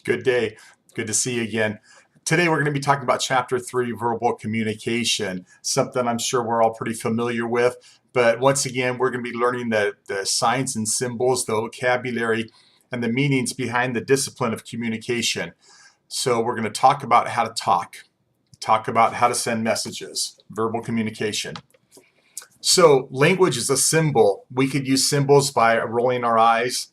Good day. Good to see you again. Today we're going to be talking about Chapter 3, Verbal Communication, something I'm sure we're all pretty familiar with. But once again, we're going to be learning the signs and symbols, the vocabulary, and the meanings behind the discipline of communication. So we're going to talk about how to talk about how to send messages, verbal communication. So language is a symbol. We could use symbols by rolling our eyes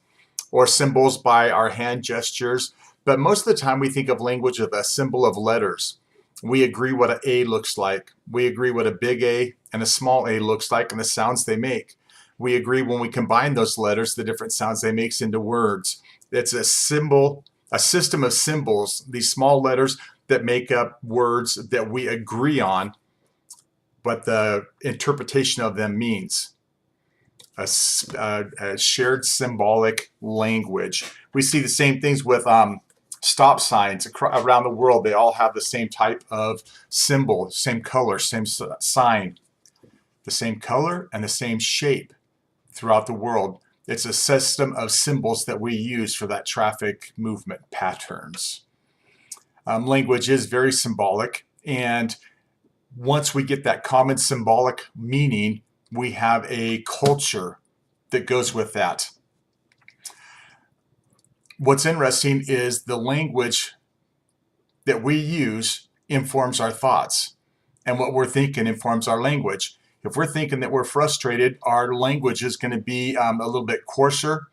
or symbols by our hand gestures. But most of the time we think of language as a symbol of letters. We agree what an A looks like. We agree what a big A and a small a looks like and the sounds they make. We agree when we combine those letters, the different sounds they make into words. It's a symbol, a system of symbols, these small letters that make up words that we agree on, what the interpretation of them means. A shared symbolic language. We see the same things with stop signs around the world. They all have the same type of symbol, same color, same sign, the same color and the same shape throughout the world. It's a system of symbols that we use for that traffic movement patterns. Language is very symbolic, and once we get that common symbolic meaning, we have a culture that goes with that. What's interesting is the language that we use informs our thoughts, and what we're thinking informs our language. If we're thinking that we're frustrated, our language is going to be a little bit coarser.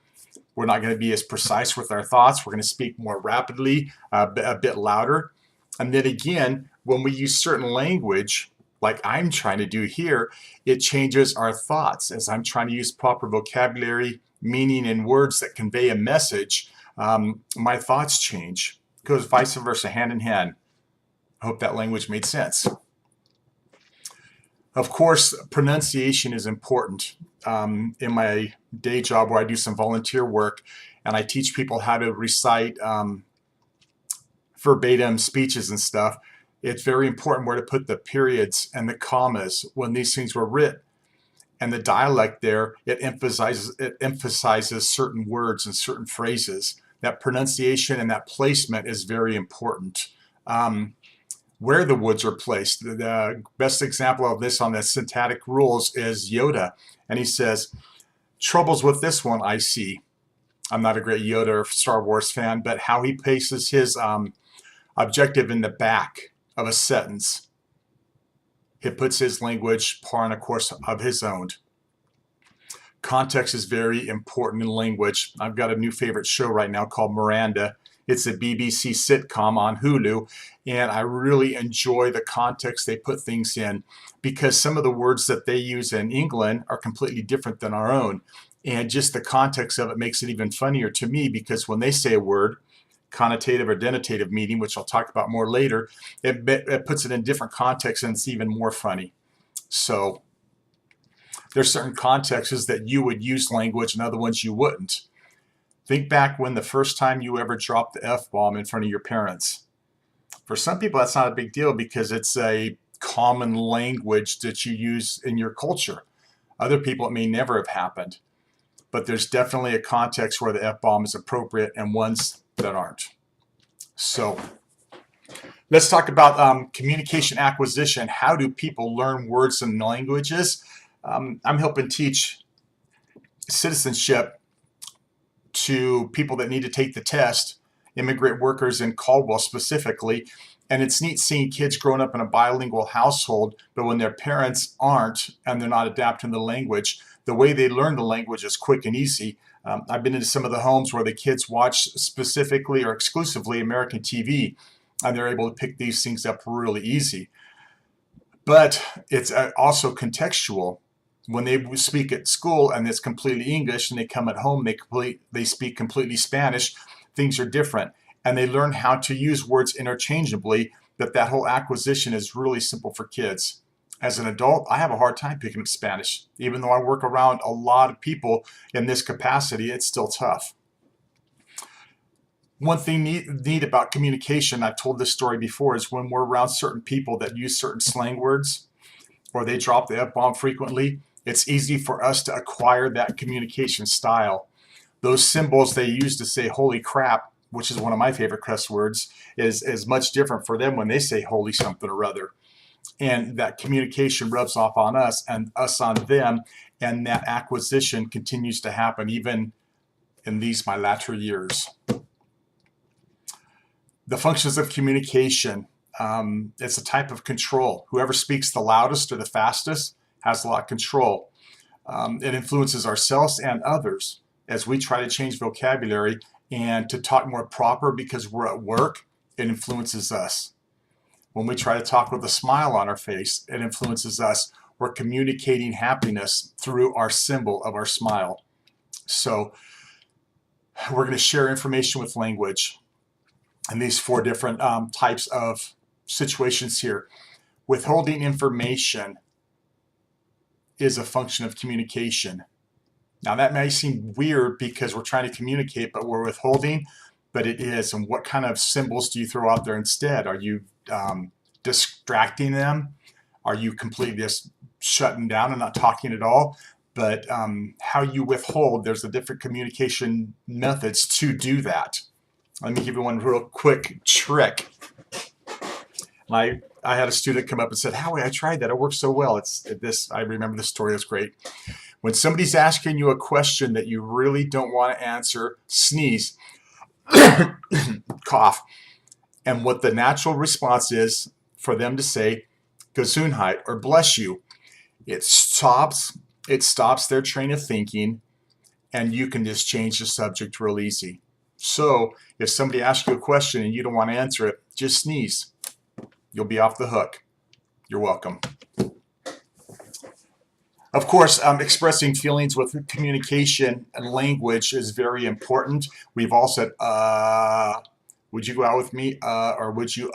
We're not going to be as precise with our thoughts. We're going to speak more rapidly, a bit louder. And then again, when we use certain language, like I'm trying to do here, it changes our thoughts. As I'm trying to use proper vocabulary, meaning, and words that convey a message, my thoughts change. It goes vice versa, hand in hand. I hope that language made sense. Of course, pronunciation is important. In my day job where I do some volunteer work and I teach people how to recite verbatim speeches and stuff, it's very important where to put the periods and the commas when these things were written. And the dialect there, it emphasizes certain words and certain phrases. That pronunciation and that placement is very important. Where the words are placed. The best example of this on the syntactic rules is Yoda. And he says, troubles with this one I see. I'm not a great Yoda or Star Wars fan, but how he places his objective in the back of a sentence. It puts his language par on a course of his own. Context is very important in language. I've got a new favorite show right now called Miranda. It's a BBC sitcom on Hulu, and I really enjoy the context they put things in because some of the words that they use in England are completely different than our own. And just the context of it makes it even funnier to me because when they say a word, connotative or denotative meaning, which I'll talk about more later, it puts it in different contexts and it's even more funny. So there's certain contexts that you would use language and other ones you wouldn't. Think back when the first time you ever dropped the F-bomb in front of your parents. For some people, that's not a big deal because it's a common language that you use in your culture. Other people, it may never have happened. But there's definitely a context where the F-bomb is appropriate and ones that aren't. So let's talk about communication acquisition. How do people learn words and languages? I'm helping teach citizenship to people that need to take the test, immigrant workers in Caldwell specifically. And it's neat seeing kids growing up in a bilingual household, but when their parents aren't and they're not adapting the language, the way they learn the language is quick and easy. I've been into some of the homes where the kids watch specifically or exclusively American TV, and they're able to pick these things up really easy. But it's also contextual. When they speak at school and it's completely English, and they come at home, they speak completely Spanish, things are different. And they learn how to use words interchangeably, that whole acquisition is really simple for kids. As an adult, I have a hard time picking up Spanish. Even though I work around a lot of people in this capacity, it's still tough. One thing neat about communication, I've told this story before, is when we're around certain people that use certain slang words or they drop the F-bomb frequently, it's easy for us to acquire that communication style. Those symbols they use to say, holy crap, which is one of my favorite cuss words, is much different for them when they say holy something or other. And that communication rubs off on us and us on them, and that acquisition continues to happen even in these my latter years. The functions of communication. It's a type of control. Whoever speaks the loudest or the fastest has a lot of control. It influences ourselves and others as we try to change vocabulary and to talk more proper because we're at work. It influences us. When we try to talk with a smile on our face, it influences us. We're communicating happiness through our symbol of our smile. So we're going to share information with language and these 4 different types of situations here. Withholding information is a function of communication. Now that may seem weird because we're trying to communicate, but we're withholding, but it is. And what kind of symbols do you throw out there instead? Are you distracting them? Are you completely just shutting down and not talking at all? But how you withhold, there's a different communication methods to do that. Let me give you one real quick trick. I had a student come up and said, Howie, I tried that. It worked so well. I remember this story. It's great. When somebody's asking you a question that you really don't want to answer, sneeze, cough. And what the natural response is for them to say, Gesundheit, or bless you, it stops their train of thinking, and you can just change the subject real easy. So if somebody asks you a question and you don't want to answer it, just sneeze. You'll be off the hook. You're welcome. Of course, expressing feelings with communication and language is very important. We've all said, would you go out with me? Or would you,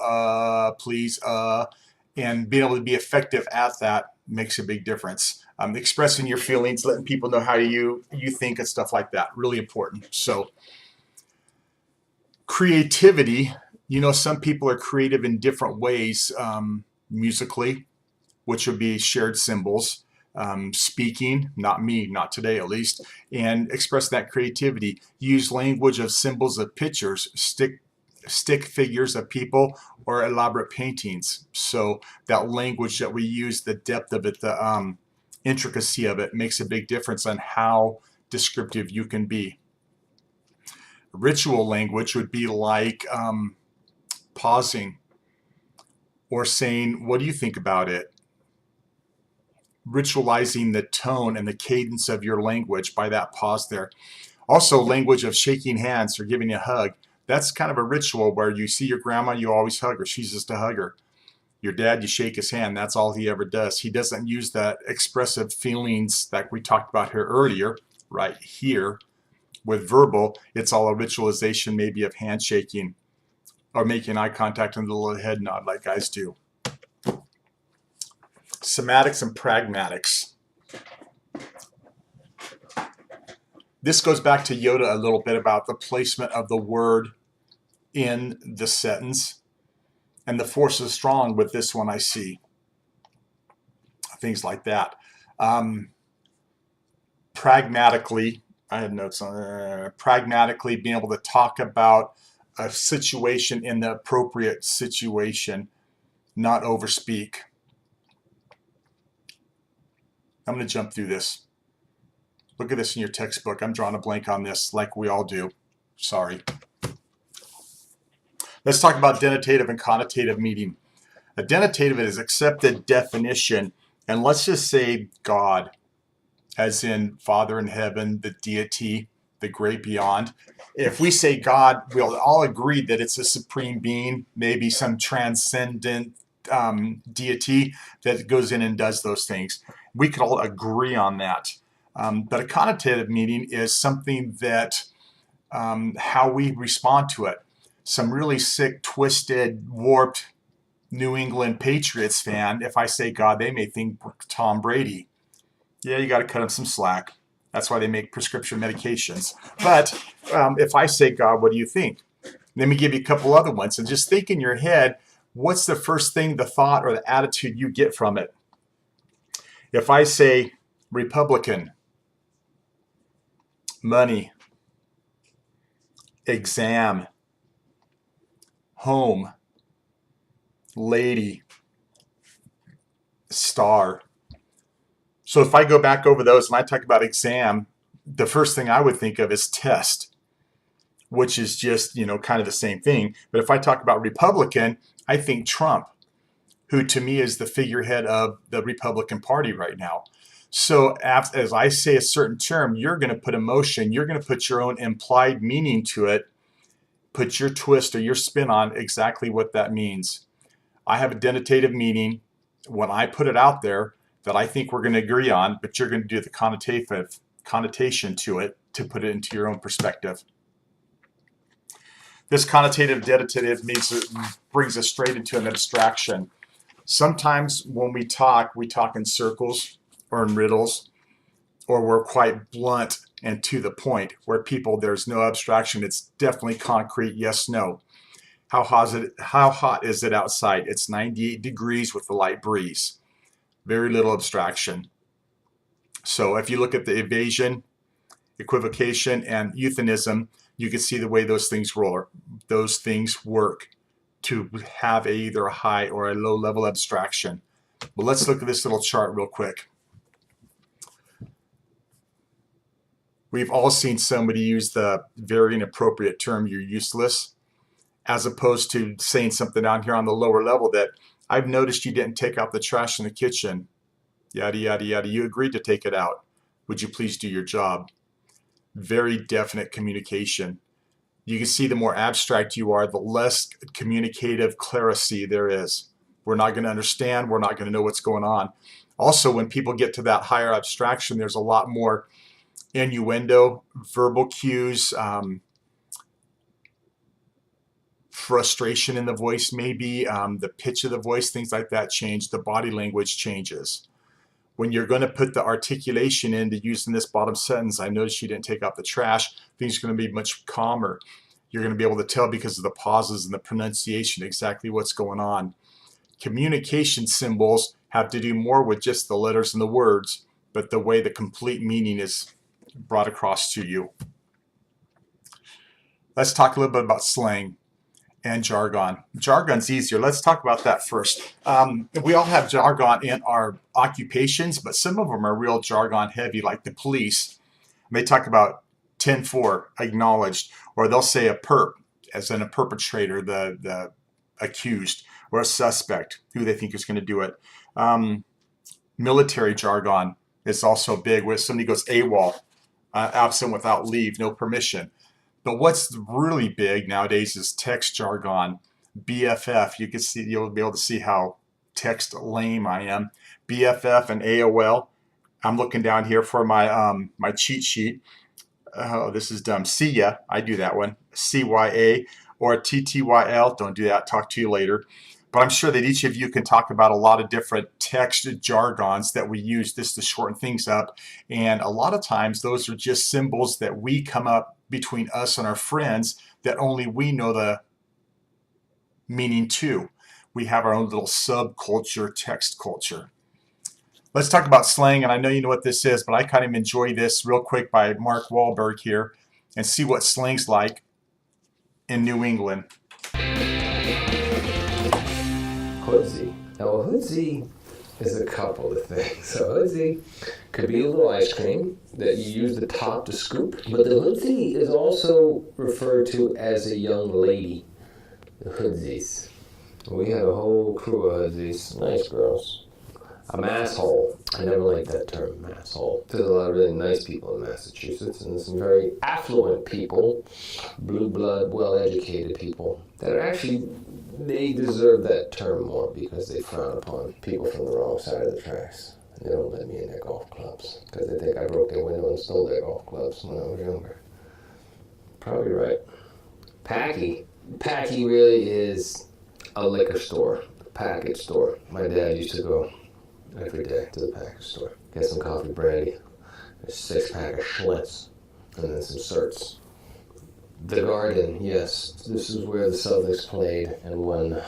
please? And being able to be effective at that makes a big difference. Expressing your feelings, letting people know how you think and stuff like that, really important. So creativity, some people are creative in different ways, musically, which would be shared symbols, speaking, not me, not today at least, and express that creativity. Use language of symbols of pictures, stick figures of people, or elaborate paintings. So that language that we use, the depth of it, the intricacy of it makes a big difference on how descriptive you can be. Ritual language would be like pausing or saying, what do you think about it? Ritualizing the tone and the cadence of your language by that pause there. Also, language of shaking hands or giving a hug. That's kind of a ritual where you see your grandma, you always hug her. She's just a hugger. Your dad, you shake his hand. That's all he ever does. He doesn't use that expressive feelings that we talked about here earlier, right here. With verbal, it's all a ritualization maybe of handshaking or making eye contact and a little head nod like guys do. Sematics and pragmatics. This goes back to Yoda a little bit about the placement of the word in the sentence. And the force is strong with this one, I see. Things like that. Pragmatically, I had notes on pragmatically being able to talk about a situation in the appropriate situation, not overspeak. I'm going to jump through this. Look at this in your textbook. I'm drawing a blank on this like we all do. Sorry. Let's talk about denotative and connotative meaning. A denotative is accepted definition, and let's just say God, as in Father in heaven, the deity, the great beyond. If we say God, we'll all agree that it's a supreme being, maybe some transcendent deity that goes in and does those things. We could all agree on that. But a connotative meaning is something that how we respond to it. Some really sick, twisted, warped New England Patriots fan, if I say God, they may think Tom Brady. Yeah, you got to cut them some slack. That's why they make prescription medications. But if I say God, what do you think? Let me give you a couple other ones. And just think in your head, what's the first thing, the thought, or the attitude you get from it? If I say Republican, money, exam, home, lady, star. So if I go back over those and I talk about exam, the first thing I would think of is test, which is just, kind of the same thing. But if I talk about Republican, I think Trump, who to me is the figurehead of the Republican Party right now. So as I say a certain term, you're going to put emotion, you're going to put your own implied meaning to it, put your twist or your spin on exactly what that means. I have a denotative meaning when I put it out there that I think we're going to agree on, but you're going to do the connotation to it to put it into your own perspective. This connotative denotative brings us straight into an abstraction. Sometimes when we talk in circles or in riddles, or we're quite blunt and to the point, where there's no abstraction. It's definitely concrete, yes, no. How hot is it outside? It's 98 degrees with a light breeze. Very little abstraction. So if you look at the evasion, equivocation, and euphemism, you can see the way those things work to have either a high or a low level abstraction. But let's look at this little chart real quick. We've all seen somebody use the very inappropriate term, "you're useless," as opposed to saying something down here on the lower level that, "I've noticed you didn't take out the trash in the kitchen. Yada, yada, yada. You agreed to take it out. Would you please do your job?" Very definite communication. You can see the more abstract you are, the less communicative clarity there is. We're not going to understand. We're not going to know what's going on. Also, when people get to that higher abstraction, there's a lot more innuendo, verbal cues, frustration in the voice maybe, the pitch of the voice, things like that change. The body language changes. When you're going to put the articulation in to use in this bottom sentence, "I noticed you didn't take out the trash," things are going to be much calmer. You're going to be able to tell because of the pauses and the pronunciation exactly what's going on. Communication symbols have to do more with just the letters and the words, but the way the complete meaning is brought across to you. Let's talk a little bit about slang and jargon. Jargon's easier. Let's talk about that first. We all have jargon in our occupations, but some of them are real jargon heavy, like the police. They talk about 10-4, acknowledged, or they'll say a perp, as in a perpetrator, the accused, or a suspect, who they think is going to do it. Military jargon is also big, where somebody goes AWOL, absent without leave, no permission. But what's really big nowadays is text jargon. BFF, you'll be able to see how text lame I am. BFF and AOL. I'm looking down here for my my cheat sheet. Oh, this is dumb. See ya, I do that one. CYA or TTYL, don't do that, talk to you later. But I'm sure that each of you can talk about a lot of different text jargons that we use just to shorten things up. And a lot of times those are just symbols that we come up between us and our friends that only we know the meaning to. We have our own little subculture, text culture. Let's talk about slang, and I know you know what this is, but I kind of enjoy this real quick by Mark Wahlberg here and see what slang's like in New England. Hoodsie. Now a hoodsie is a couple of things. So hoodsie could be a little ice cream that you use the top to scoop, but the hoodsie is also referred to as a young lady. The hoodsies. We have a whole crew of hoodsies. Nice girls. A masshole. I never liked that term, masshole. There's a lot of really nice people in Massachusetts and some very affluent people, blue blood, well-educated people that are actually, they deserve that term more because they frown upon people from the wrong side of the tracks. And they don't let me in their golf clubs because they think I broke their window and stole their golf clubs when I was younger. Probably right. Packy. Packy really is a liquor store, a package store. My dad used to go every day to the package store. Get some coffee brandy, a 6-pack of Schlitz, and then some certs. The Garden, yes, this is where the Celtics played and won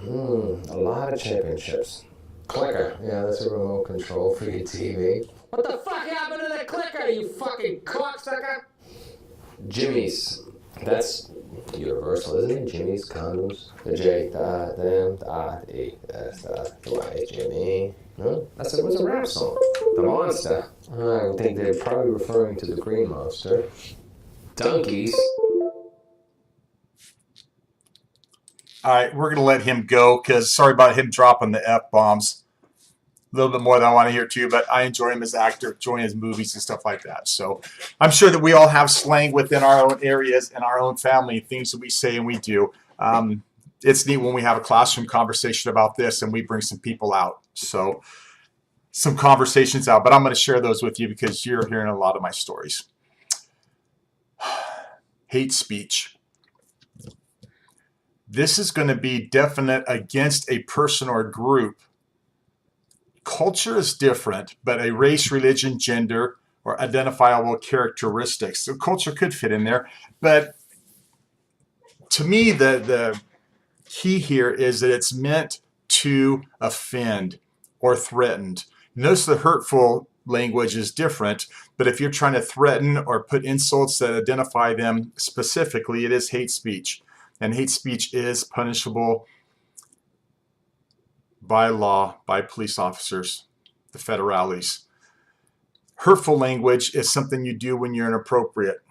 a lot of championships. Clicker, yeah, that's a remote control for your TV. What the fuck happened to the clicker, you fucking cocksucker? Jimmy's, that's universal, isn't it? Jimmy's condoms. The J, the, them, the, E, S, the Y, Jimmy. No, that's it. What's a rap song? The Monster. I think they're probably referring to the Green Monster. Donkeys. All right, we're going to let him go because sorry about him dropping the F-bombs. A little bit more than I want to hear too, but I enjoy him as an actor, enjoy his movies and stuff like that. So I'm sure that we all have slang within our own areas and our own family, things that we say and we do. It's neat when we have a classroom conversation about this and we bring some people out. So some conversations out, but I'm going to share those with you because you're hearing a lot of my stories. Hate speech. This is going to be definite against a person or group. Culture is different, but a race, religion, gender, or identifiable characteristics. So culture could fit in there, but to me, the key here is that it's meant to offend or threaten. Notice the hurtful language is different, but if you're trying to threaten or put insults that identify them specifically, it is hate speech. And hate speech is punishable by law, by police officers, the federales. Hurtful language is something you do when you're inappropriate.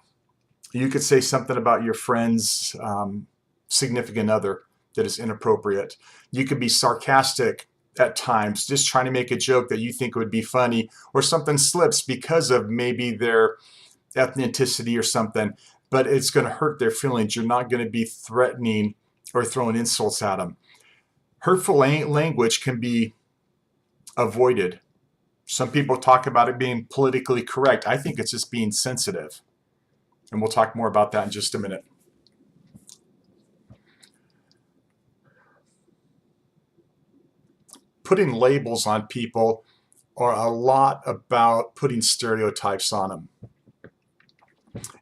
You could say something about your friend's significant other that is inappropriate. You could be sarcastic at times, just trying to make a joke that you think would be funny, or something slips because of maybe their ethnicity or something, but it's going to hurt their feelings. You're not going to be threatening or throwing insults at them. Hurtful language can be avoided. Some people talk about it being politically correct. I think it's just being sensitive. And we'll talk more about that in just a minute. Putting labels on people are a lot about putting stereotypes on them.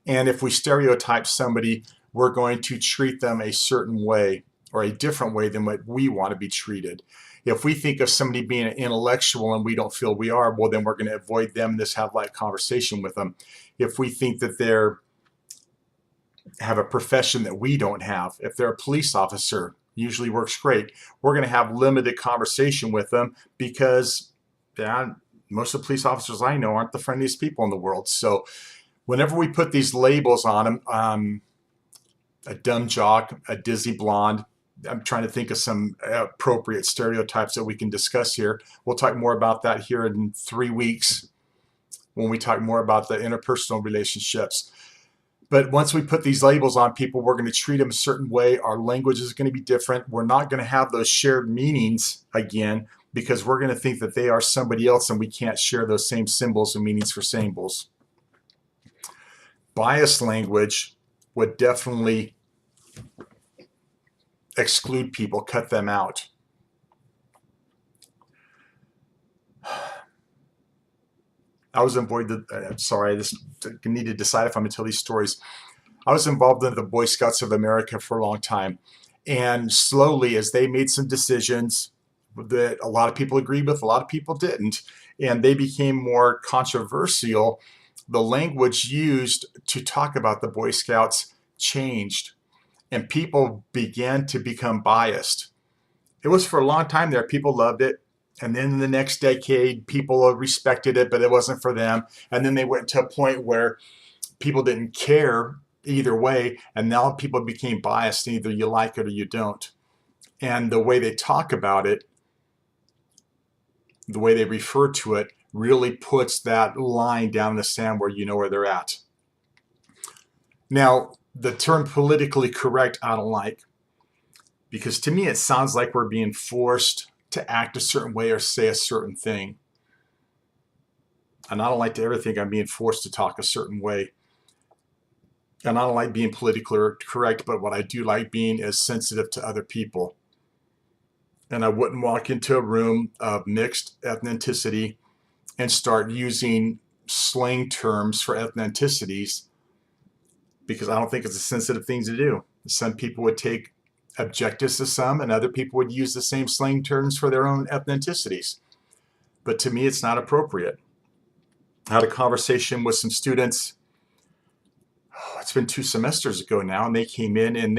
And if we stereotype somebody, we're going to treat them a certain way or a different way than what we want to be treated. If we think of somebody being an intellectual and we don't feel we are, well, then we're going to avoid them and just have light conversation with them. If we think that they're have a profession that we don't have, if they're a police officer, usually works great, we're going to have limited conversation with them because most of the police officers I know aren't the friendliest people in the world. So whenever we put these labels on them, a dumb jock, a dizzy blonde, I'm trying to think of some appropriate stereotypes that we can discuss here. We'll talk more about that here in 3 weeks when we talk more about the interpersonal relationships. But once we put these labels on people, we're going to treat them a certain way. Our language is going to be different. We're not going to have those shared meanings again because we're going to think that they are somebody else and we can't share those same symbols and meanings for symbols. Biased language would definitely exclude people, cut them out. I was involved, sorry, I just need to decide if I'm going to tell these stories. I was involved in the Boy Scouts of America for a long time. And slowly, as they made some decisions that a lot of people agreed with, a lot of people didn't, and they became more controversial, the language used to talk about the Boy Scouts changed. And people began to become biased. It was for a long time there. People loved it. And then in the next decade, people respected it, but it wasn't for them. And then they went to a point where people didn't care either way. And now people became biased. Either you like it or you don't. And the way they talk about it, the way they refer to it, really puts that line down in the sand where you know where they're at. Now, the term politically correct I don't like, because to me it sounds like we're being forced to act a certain way or say a certain thing. And I don't like to ever think I'm being forced to talk a certain way. And I don't like being politically correct, but what I do like being is sensitive to other people. And I wouldn't walk into a room of mixed ethnicity and start using slang terms for ethnicities, because I don't think it's a sensitive thing to do. Some people would take objectives to some, and other people would use the same slang terms for their own ethnicities. But to me, it's not appropriate. I had a conversation with some students it's been 2 semesters ago now, and they came in and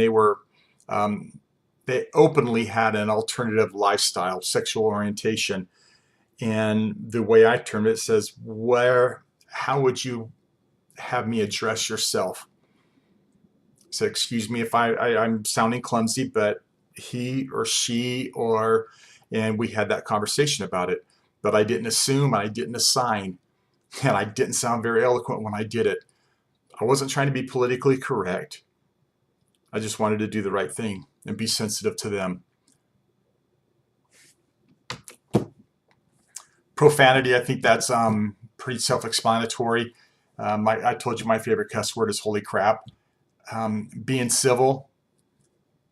um, they openly had an alternative lifestyle, sexual orientation. And the way I term it says, how would you have me address yourself? So excuse me if I'm sounding clumsy, but he or she and we had that conversation about it. But I didn't assume, I didn't assign, and I didn't sound very eloquent when I did it. I wasn't trying to be politically correct. I just wanted to do the right thing and be sensitive to them. Profanity, I think that's pretty self-explanatory. I told you my favorite cuss word is holy crap. Being civil,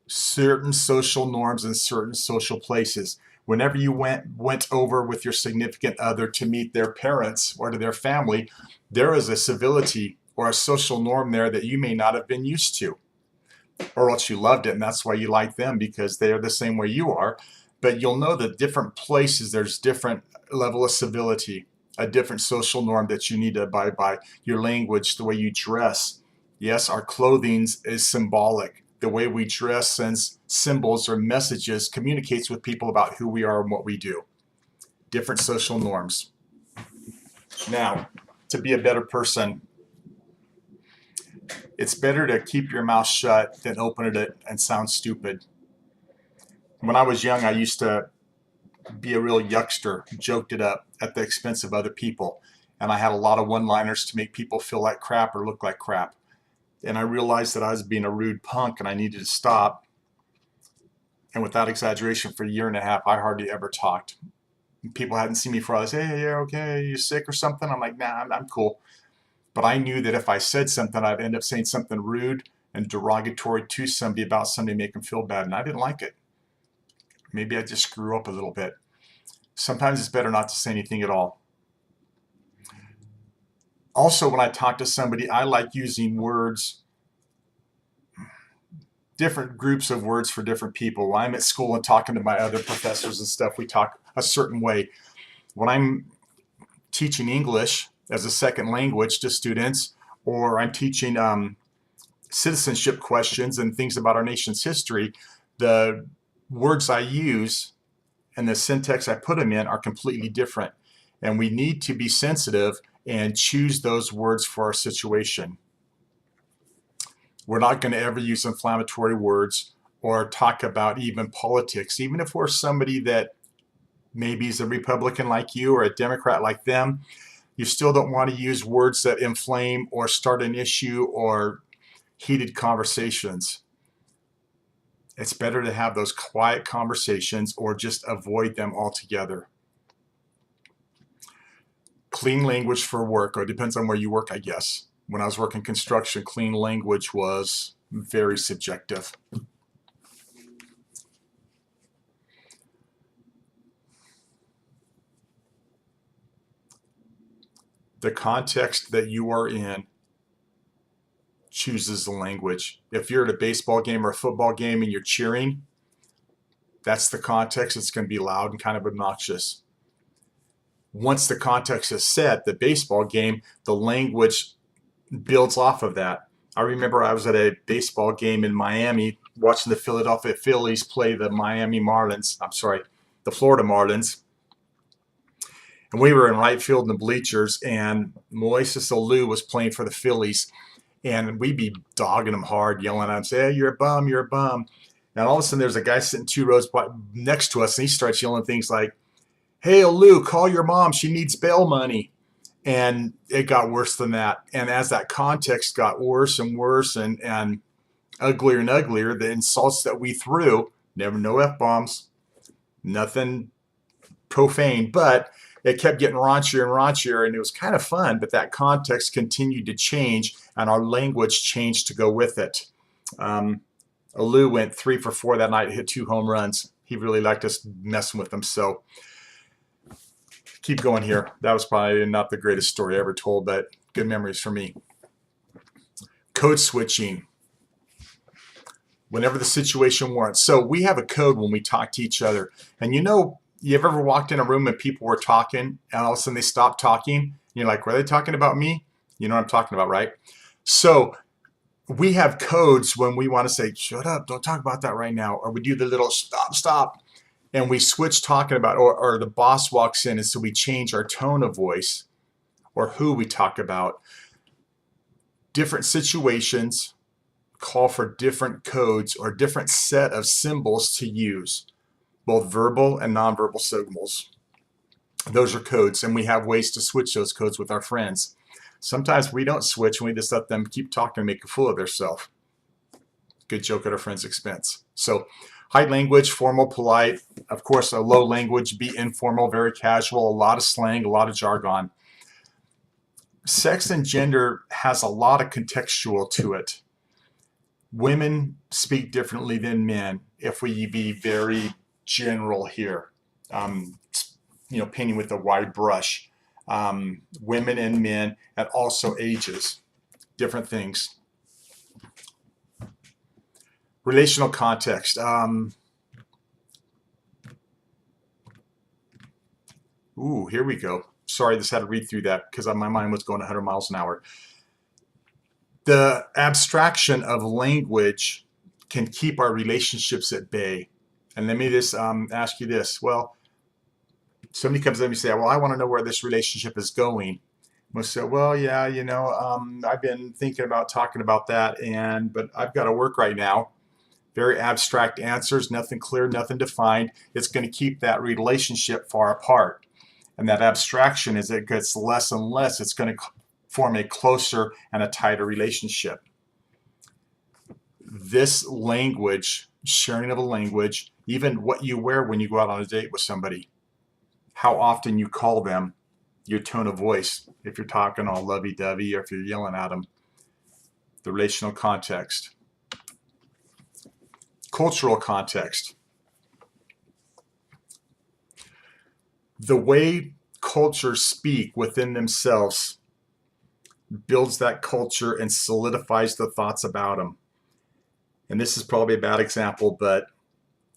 certain social norms in certain social places. Whenever you went over with your significant other to meet their parents or to their family, there is a civility or a social norm there that you may not have been used to, or else you loved it and that's why you like them, because they are the same way you are. But you'll know that different places there's different level of civility, a different social norm that you need to abide by. Your language, the way you dress. Yes, our clothing is symbolic. The way we dress sends symbols or messages, communicates with people about who we are and what we do. Different social norms. Now, to be a better person, it's better to keep your mouth shut than open it and sound stupid. When I was young, I used to be a real yuckster, joked it up at the expense of other people. And I had a lot of one-liners to make people feel like crap or look like crap. And I realized that I was being a rude punk and I needed to stop. And without exaggeration, for a year and a half, I hardly ever talked. People hadn't seen me for a while. They say, hey, yeah, okay, you sick or something? I'm like, nah, I'm cool. But I knew that if I said something, I'd end up saying something rude and derogatory to somebody about somebody, make them feel bad. And I didn't like it. Maybe I just screw up a little bit. Sometimes it's better not to say anything at all. Also, when I talk to somebody, I like using words, different groups of words for different people. When I'm at school and talking to my other professors and stuff, we talk a certain way. When I'm teaching English as a second language to students, or I'm teaching citizenship questions and things about our nation's history, the words I use and the syntax I put them in are completely different. And we need to be sensitive and choose those words for our situation. We're not going to ever use inflammatory words or talk about even politics, even if we're somebody that maybe is a Republican like you or a Democrat like them. You still don't want to use words that inflame or start an issue or heated conversations. It's better to have those quiet conversations or just avoid them altogether. Clean language for work, or it depends on where you work, I guess. When I was working construction, clean language was very subjective. The context that you are in chooses the language. If you're at a baseball game or a football game and you're cheering, that's the context. It's going to be loud and kind of obnoxious. Once the context is set, the baseball game, the language builds off of that. I remember I was at a baseball game in Miami watching the Philadelphia Phillies play the Florida Marlins. And we were in right field in the bleachers, and Moises Alou was playing for the Phillies. And we'd be dogging him hard, yelling at him, say, hey, you're a bum, you're a bum. And all of a sudden there's a guy sitting 2 rows next to us, and he starts yelling things like, hey, Alou, call your mom, she needs bail money. And it got worse than that. And as that context got worse and worse and uglier and uglier, the insults that we threw, never no F-bombs, nothing profane, but it kept getting raunchier and raunchier, and it was kind of fun, but that context continued to change, and our language changed to go with it. Alou went 3 for 4 that night, hit 2 home runs. He really liked us messing with him, so keep going here. That was probably not the greatest story I ever told, but good memories for me. Code switching. Whenever the situation warrants. So we have a code when we talk to each other. And you've ever walked in a room and people were talking and all of a sudden they stopped talking? And you're like, were they talking about me? You know what I'm talking about, right? So we have codes when we want to say, shut up, don't talk about that right now. Or we do the little stop. And we switch talking about, or the boss walks in, and so we change our tone of voice or who we talk about. Different situations call for different codes or different set of symbols to use, both verbal and nonverbal signals. Those are codes, and we have ways to switch those codes with our friends. Sometimes we don't switch, and we just let them keep talking and make a fool of themselves. Good joke at our friend's expense. So high language, formal, polite. Of course, a low language, be informal, very casual, a lot of slang, a lot of jargon. Sex and gender has a lot of contextual to it. Women speak differently than men, if we be very general here, painting with a wide brush. Women and men at also ages, different things. Relational context. Here we go. Sorry, this had to read through that because my mind was going 100 miles an hour. The abstraction of language can keep our relationships at bay. And let me just ask you this. Well, somebody comes up and say, well, I want to know where this relationship is going. We'll say, well, yeah, I've been thinking about talking about that, but I've got to work right now. Very abstract answers, nothing clear, nothing defined. It's going to keep that relationship far apart. And that abstraction, as it gets less and less, it's going to form a closer and a tighter relationship. This language, sharing of a language, even what you wear when you go out on a date with somebody, how often you call them, your tone of voice, if you're talking all lovey-dovey or if you're yelling at them, the relational context. Cultural context. The way cultures speak within themselves builds that culture and solidifies the thoughts about them. And this is probably a bad example,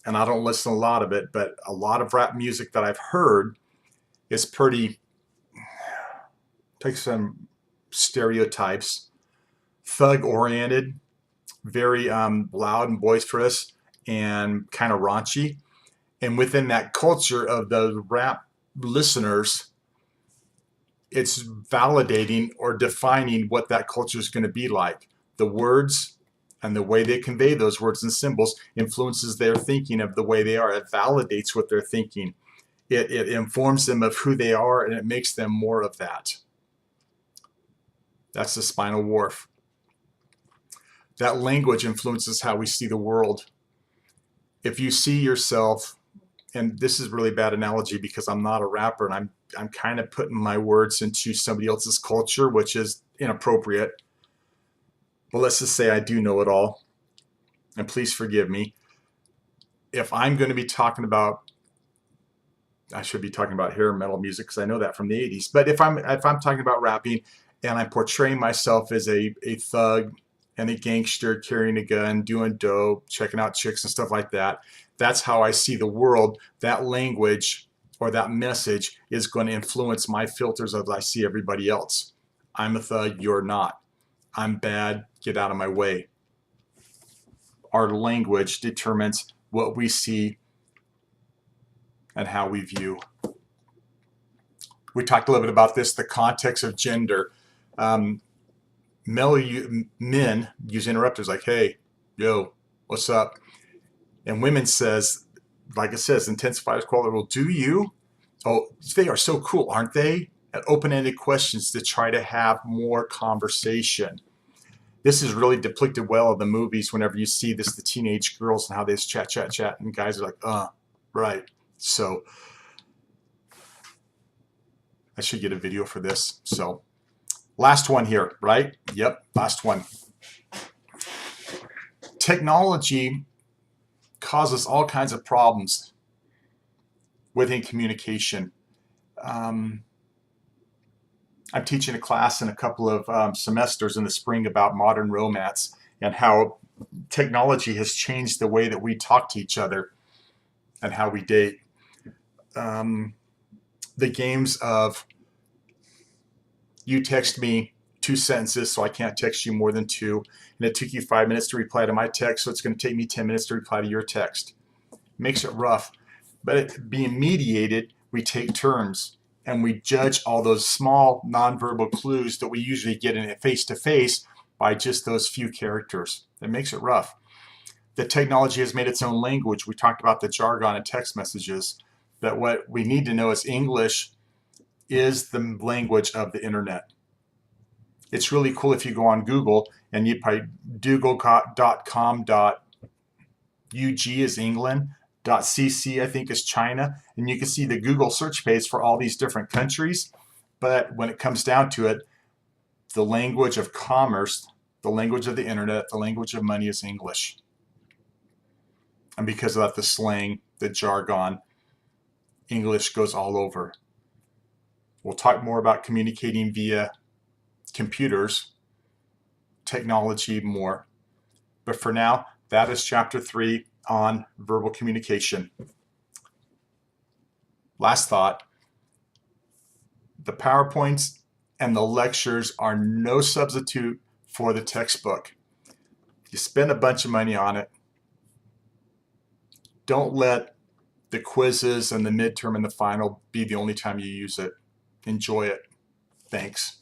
and I don't listen to a lot of it, but a lot of rap music that I've heard is takes some stereotypes, thug-oriented, very loud and boisterous and kind of raunchy. And within that culture of the rap listeners, it's validating or defining what that culture is going to be like. The words and the way they convey those words and symbols influences their thinking of the way they are. It validates what they're thinking. It informs them of who they are, and it makes them more of that. That's the spinal wharf. That language influences how we see the world. If you see yourself, and this is a really bad analogy because I'm not a rapper and I'm kind of putting my words into somebody else's culture, which is inappropriate. But let's just say I do know it all, and please forgive me. If I'm going to be talking about, I should be talking about hair metal music because I know that from the 80s. But if I'm talking about rapping and I'm portraying myself as a thug and a gangster carrying a gun, doing dope, checking out chicks and stuff like that, that's how I see the world. That language or that message is going to influence my filters as I see everybody else. I'm a thug, you're not. I'm bad, get out of my way. Our language determines what we see and how we view. We talked a little bit about this, the context of gender. Men use interrupters like, hey, yo, what's up? And women says, like it says, intensifiers quality. Well, do you? Oh, they are so cool, aren't they? And open-ended questions to try to have more conversation. This is really depicted well in the movies whenever you see this, the teenage girls and how they just chat, and guys are like, right. So I should get a video for this. So last one here, right? Yep, last one. Technology causes all kinds of problems within communication. I'm teaching a class in a couple of semesters in the spring about modern romance and how technology has changed the way that we talk to each other and how we date. The games of you text me 2 sentences, so I can't text you more than 2. And it took you 5 minutes to reply to my text, so it's going to take me 10 minutes to reply to your text. Makes it rough. But it being mediated, we take turns and we judge all those small nonverbal clues that we usually get in it face-to-face by just those few characters. It makes it rough. The technology has made its own language. We talked about the jargon in text messages, but what we need to know is English is the language of the internet. It's really cool if you go on Google and you probably google.com.ug is England, .cc I think is China, and you can see the Google search page for all these different countries. But when it comes down to it, the language of commerce, the language of the internet, the language of money is English. And because of that, the slang, the jargon, English goes all over. We'll talk more about communicating via computers, technology more. But for now, that is chapter 3 on verbal communication. Last thought, the PowerPoints and the lectures are no substitute for the textbook. You spend a bunch of money on it. Don't let the quizzes and the midterm and the final be the only time you use it. Enjoy it. Thanks.